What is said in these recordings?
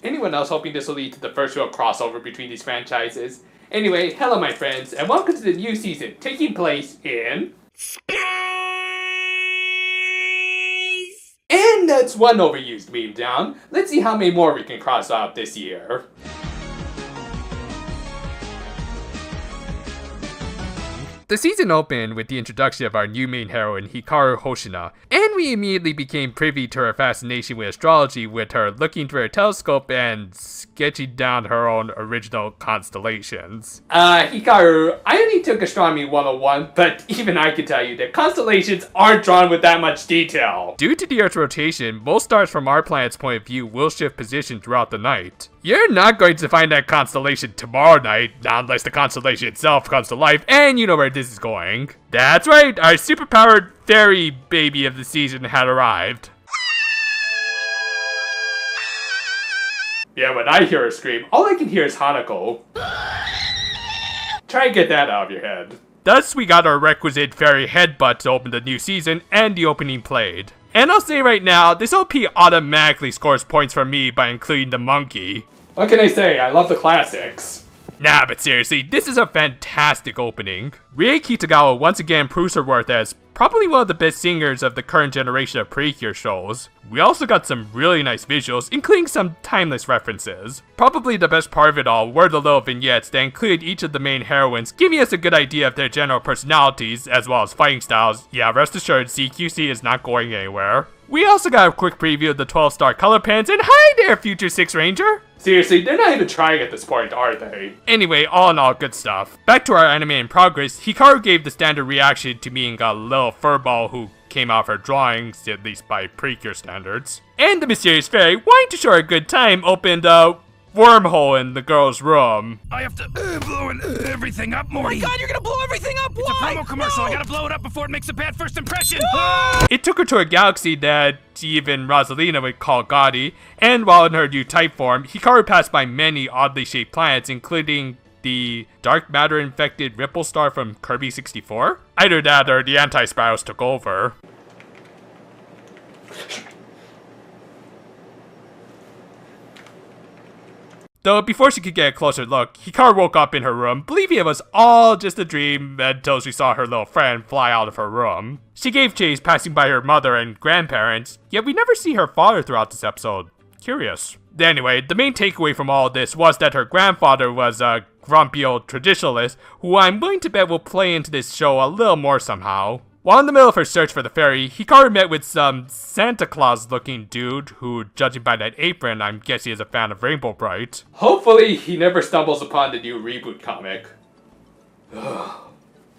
Anyone else hoping this will lead to the first real crossover between these franchises? Anyway, hello my friends, and welcome to the new season, taking place in... Space! And that's one overused meme down. Let's see how many more we can cross out this year. The season opened with the introduction of our new main heroine, Hikaru Hoshina, and we immediately became privy to her fascination with astrology, with her looking through her telescope and sketching down her own original constellations. Hikaru, I only took Astronomy 101, but even I can tell you that constellations aren't drawn with that much detail. Due to the Earth's rotation, most stars from our planet's point of view will shift position throughout the night. You're not going to find that constellation tomorrow night, not unless the constellation itself comes to life, and you know where this is going. That's right, our superpowered fairy baby of the season had arrived. Yeah, when I hear her scream, all I can hear is Hanako. Try and get that out of your head. Thus, we got our requisite fairy headbutt to open the new season, and the opening played. And I'll say right now, this OP automatically scores points for me by including the monkey. What can I say? I love the classics. Nah, but seriously, this is a fantastic opening. Rie Kitagawa once again proves her worth as probably one of the best singers of the current generation of Precure shows. We also got some really nice visuals, including some timeless references. Probably the best part of it all were the little vignettes that included each of the main heroines, giving us a good idea of their general personalities, as well as fighting styles. Yeah, rest assured, CQC is not going anywhere. We also got a quick preview of the 12-star color pans, and hi there, Future 6 Ranger! Seriously, they're not even trying at this point, are they? Anyway, all in all, good stuff. Back to our anime in progress, Hikaru gave the standard reaction to being a little furball who came out of her drawings, at least by Precure standards. And the mysterious fairy, wanting to show her a good time, opened a wormhole in the girl's room. I have to blow everything up, Morty. Oh my god, you're gonna blow everything up! It's Why? a promo commercial. No! I gotta blow it up before it makes a bad first impression. It took her to a galaxy that even Rosalina would call gaudy, and while in her new type form, Hikaru passed by many oddly shaped planets, including the dark matter infected Ripple Star from Kirby 64? Either that or the anti-spirals took over. Though before she could get a closer look, Hikaru woke up in her room, believing it was all just a dream until she saw her little friend fly out of her room. She gave chase, passing by her mother and grandparents, yet we never see her father throughout this episode. Curious. Anyway, the main takeaway from all of this was that her grandfather was a grumpy old traditionalist, who I'm willing to bet will play into this show a little more somehow. While in the middle of her search for the fairy, Hikaru met with some Santa Claus looking dude who, judging by that apron, I'm guessing is a fan of Rainbow Bright. Hopefully he never stumbles upon the new reboot comic.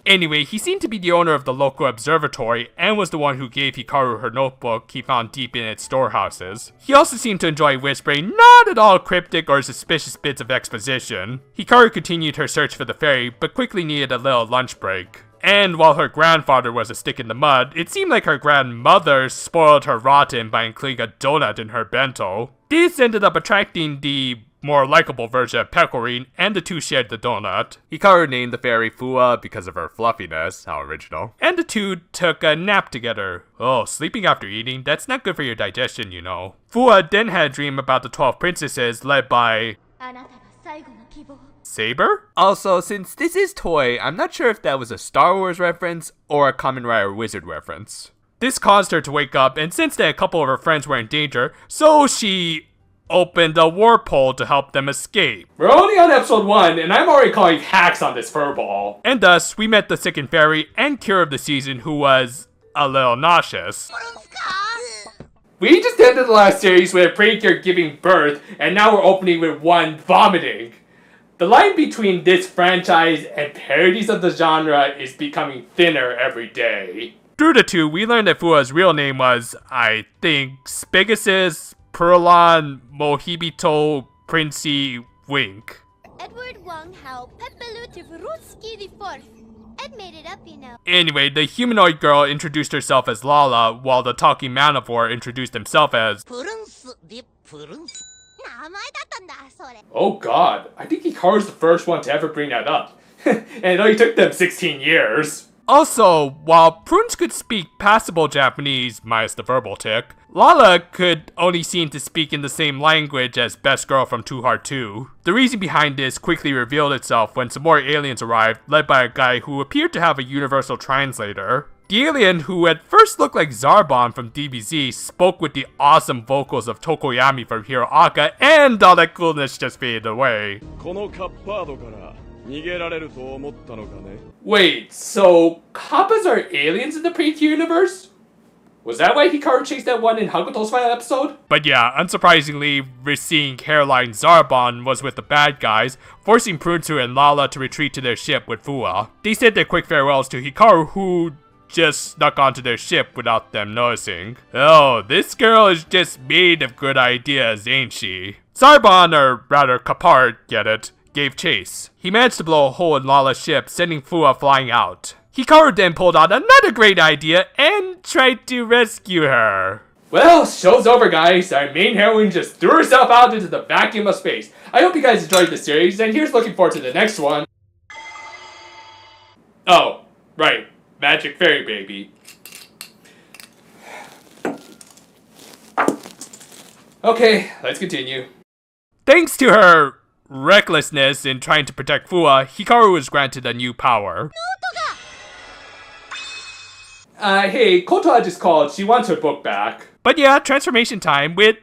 Anyway, he seemed to be the owner of the local observatory and was the one who gave Hikaru her notebook he found deep in its storehouses. He also seemed to enjoy whispering not at all cryptic or suspicious bits of exposition. Hikaru continued her search for the fairy, but quickly needed a little lunch break. And while her grandfather was a stick in the mud, it seemed like her grandmother spoiled her rotten by including a donut in her bento. This ended up attracting the more likable version of Pecorine, and the two shared the donut. Hikaru named the fairy Fua because of her fluffiness, how original. And the two took a nap together. Oh, sleeping after eating? That's not good for your digestion, you know. Fua then had a dream about the 12 princesses led by... Saber? Also, since this is Toy, I'm not sure if that was a Star Wars reference or a Kamen Rider Wizard reference. This caused her to wake up and sense that a couple of her friends were in danger, so she opened a warp hole to help them escape. We're only on episode 1, and I'm already calling hacks on this furball. And thus, we met the second fairy and cure of the season, who was a little nauseous. We just ended the last series with a Precure giving birth, and now we're opening with one vomiting. The line between this franchise and parodies of the genre is becoming thinner every day. Through the two, we learned that Fua's real name was, I think, Spegasus Perlon Mohibito Princey Wink. Edward Wang Hao Pepelutiv Ruski the Fourth. Ed made it up, you know. Anyway, the humanoid girl introduced herself as Lala, while the talking manivore introduced himself as Oh god, I think Hikaru's the first one to ever bring that up. And it only took them 16 years. Also, while Prunes could speak passable Japanese, minus the verbal tick, Lala could only seem to speak in the same language as Best Girl from Too Hard 2. The reason behind this quickly revealed itself when some more aliens arrived, led by a guy who appeared to have a universal translator. The alien, who at first looked like Zarbon from DBZ, spoke with the awesome vocals of Tokoyami from Hero Aka, and all that coolness just faded away. Wait, so Kappas are aliens in the Precure universe? Was that why Hikaru chased that one in Hakuto's final episode? But yeah, unsurprisingly, we're seeing Hairline Zarbon was with the bad guys, forcing Prunsu and Lala to retreat to their ship with Fua. They said their quick farewells to Hikaru, who just snuck onto their ship without them noticing. Oh, this girl is just made of good ideas, ain't she? Zarbon, or rather Kapard, get it, gave chase. He managed to blow a hole in Lala's ship, sending Fua flying out. Hikaru then pulled out another great idea and tried to rescue her. Well, show's over, guys. Our main heroine just threw herself out into the vacuum of space. I hope you guys enjoyed the series, and here's looking forward to the next one. Oh, right. Magic Fairy Baby. Okay, let's continue. Thanks to her recklessness in trying to protect Fua, Hikaru was granted a new power. Hey, Kotoa just called. She wants her book back. But yeah, transformation time with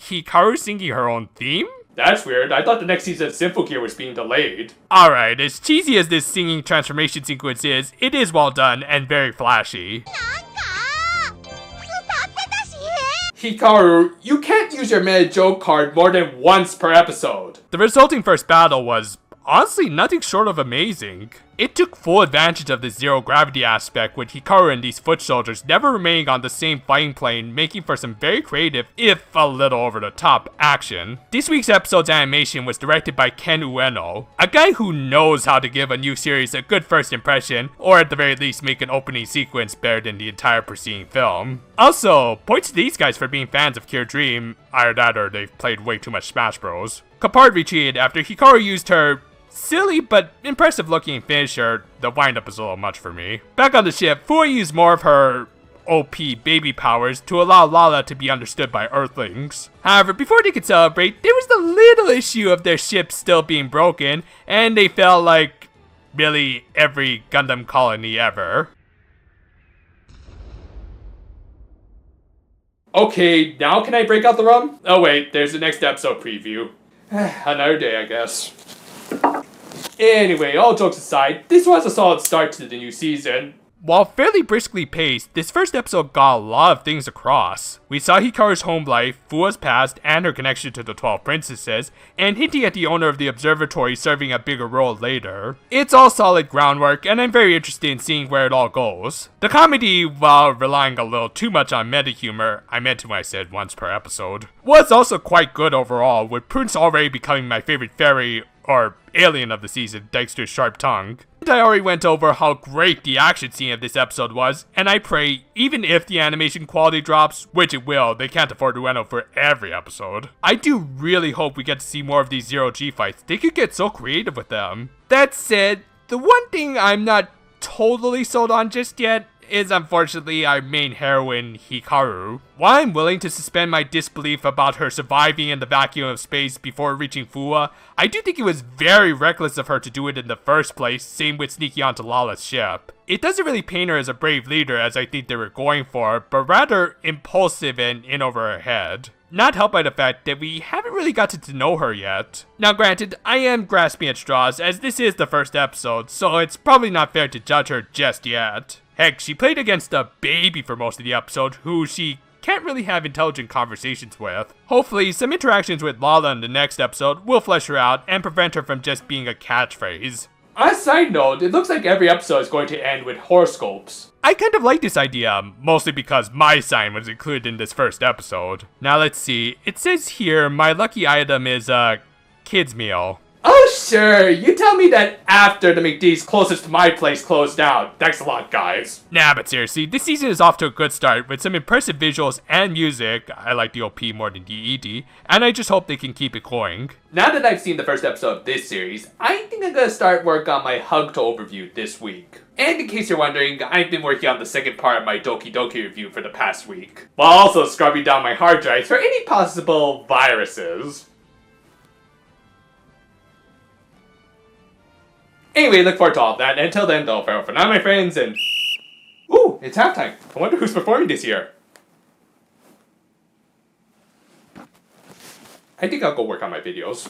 Hikaru singing her own theme? That's weird. I thought the next season of Symphogear was being delayed. Alright, as cheesy as this singing transformation sequence is, it is well done and very flashy. Hikaru, you can't use your meta joke card more than once per episode. The resulting first battle was honestly nothing short of amazing. It took full advantage of the zero gravity aspect, with Hikaru and these foot soldiers never remaining on the same fighting plane, making for some very creative, if a little over the top, action. This week's episode's animation was directed by Ken Ueno, a guy who knows how to give a new series a good first impression, or at the very least make an opening sequence better than the entire preceding film. Also, points to these guys for being fans of Cure Dream, either that or they've played way too much Smash Bros. Kapard retreated after Hikaru used her silly but impressive looking finisher. The windup is a little much for me. Back on the ship, Fua used more of her OP baby powers to allow Lala to be understood by Earthlings. However, before they could celebrate, there was the little issue of their ship still being broken, and they felt like really every Gundam colony ever. Okay, now can I break out the rum? Oh wait, there's the next episode preview. Another day, I guess. Anyway, all jokes aside, this was a solid start to the new season. While fairly briskly paced, this first episode got a lot of things across. We saw Hikaru's home life, Fua's past, and her connection to the 12 princesses, and hinting at the owner of the observatory serving a bigger role later. It's all solid groundwork, and I'm very interested in seeing where it all goes. The comedy, while relying a little too much on meta humor, I meant what I said once per episode, was also quite good overall, with Prunce already becoming my favorite fairy or alien of the season thanks to his sharp tongue. And I already went over how great the action scene of this episode was, and I pray, even if the animation quality drops, which it will, they can't afford Ueno for every episode. I do really hope we get to see more of these zero-G fights. They could get so creative with them. That said, the one thing I'm not totally sold on just yet is unfortunately our main heroine, Hikaru. While I'm willing to suspend my disbelief about her surviving in the vacuum of space before reaching Fua, I do think it was very reckless of her to do it in the first place, same with sneaking onto Lala's ship. It doesn't really paint her as a brave leader as I think they were going for, but rather impulsive and in over her head. Not helped by the fact that we haven't really gotten to know her yet. Now granted, I am grasping at straws as this is the first episode, so it's probably not fair to judge her just yet. Heck, she played against a baby for most of the episode, who she can't really have intelligent conversations with. Hopefully, some interactions with Lala in the next episode will flesh her out and prevent her from just being a catchphrase. On a side note, it looks like every episode is going to end with horoscopes. I kind of like this idea, mostly because my sign was included in this first episode. Now let's see, it says here my lucky item is a kid's meal. Oh sure, you tell me that after the McD's closest to my place closed down. Thanks a lot, guys. Nah, but seriously, this season is off to a good start with some impressive visuals and music. I like the OP more than the ED, and I just hope they can keep it going. Now that I've seen the first episode of this series, I think I'm gonna start work on my Hug to overview this week. And in case you're wondering, I've been working on the second part of my Doki Doki review for the past week, while also scrubbing down my hard drives for any possible viruses. Anyway, look forward to all of that, and until then, though, farewell for now, my friends, and... Ooh, it's halftime. I wonder who's performing this year. I think I'll go work on my videos.